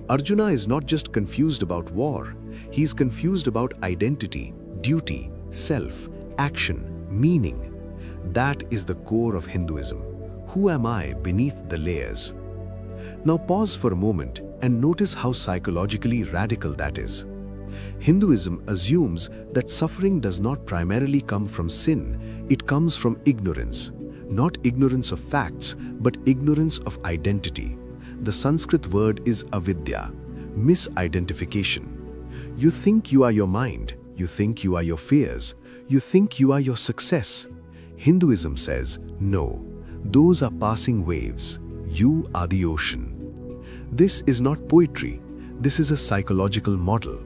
Arjuna is not just confused about war, he's confused about identity, duty, self, action, meaning. That is the core of Hinduism. Who am I beneath the layers? Now pause for a moment and notice how psychologically radical that is. Hinduism assumes that suffering does not primarily come from sin, it comes from ignorance. Not ignorance of facts, but ignorance of identity. The Sanskrit word is avidya, misidentification. You think you are your mind, you think you are your fears, you think you are your success. Hinduism says, no, those are passing waves. You are the ocean. This is not poetry, this is a psychological model.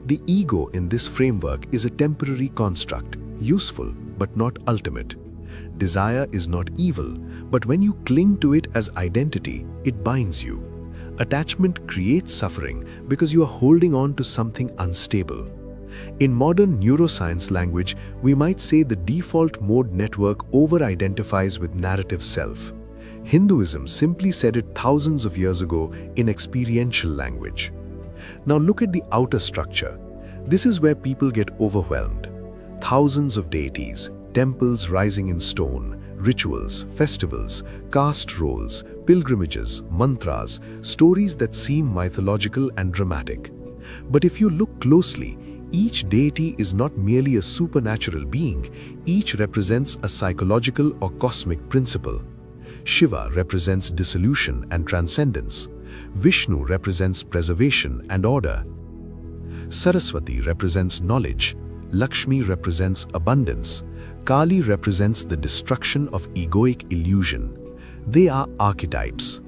The ego in this framework is a temporary construct, useful but not ultimate. Desire is not evil, but when you cling to it as identity, it binds you. Attachment creates suffering because you are holding on to something unstable. In modern neuroscience language, we might say the default mode network over-identifies with narrative self. Hinduism simply said it thousands of years ago in experiential language. Now look at the outer structure. This is where people get overwhelmed. Thousands of deities, temples rising in stone, rituals, festivals, caste roles, pilgrimages, mantras, stories that seem mythological and dramatic. But if you look closely, each deity is not merely a supernatural being, each represents a psychological or cosmic principle. Shiva represents dissolution and transcendence. Vishnu represents preservation and order. Saraswati represents knowledge. Lakshmi represents abundance. Kali represents the destruction of egoic illusion. They are archetypes.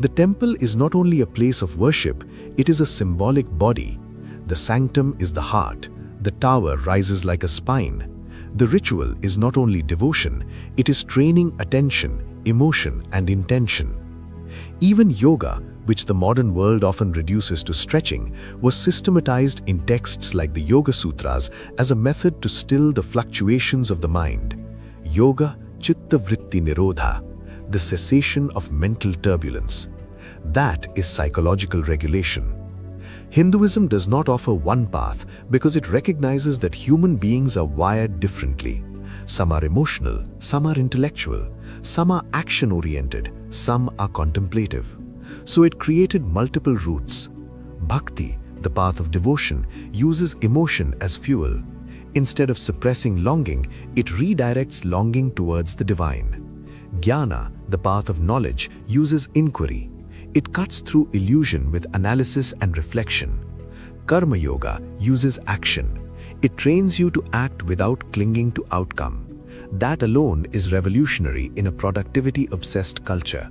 The temple is not only a place of worship, it is a symbolic body. The sanctum is the heart. The tower rises like a spine. The ritual is not only devotion, it is training attention, emotion, and intention. Even yoga, which the modern world often reduces to stretching, was systematized in texts like the Yoga Sutras as a method to still the fluctuations of the mind. Yoga Chitta Vritti Nirodha, the cessation of mental turbulence. That is psychological regulation. Hinduism does not offer one path because it recognizes that human beings are wired differently. Some are emotional, some are intellectual, some are action-oriented, some are contemplative. So it created multiple routes. Bhakti, the path of devotion, uses emotion as fuel. Instead of suppressing longing, it redirects longing towards the divine. Jnana, the path of knowledge, uses inquiry. It cuts through illusion with analysis and reflection. Karma Yoga uses action. It trains you to act without clinging to outcome. That alone is revolutionary in a productivity-obsessed culture.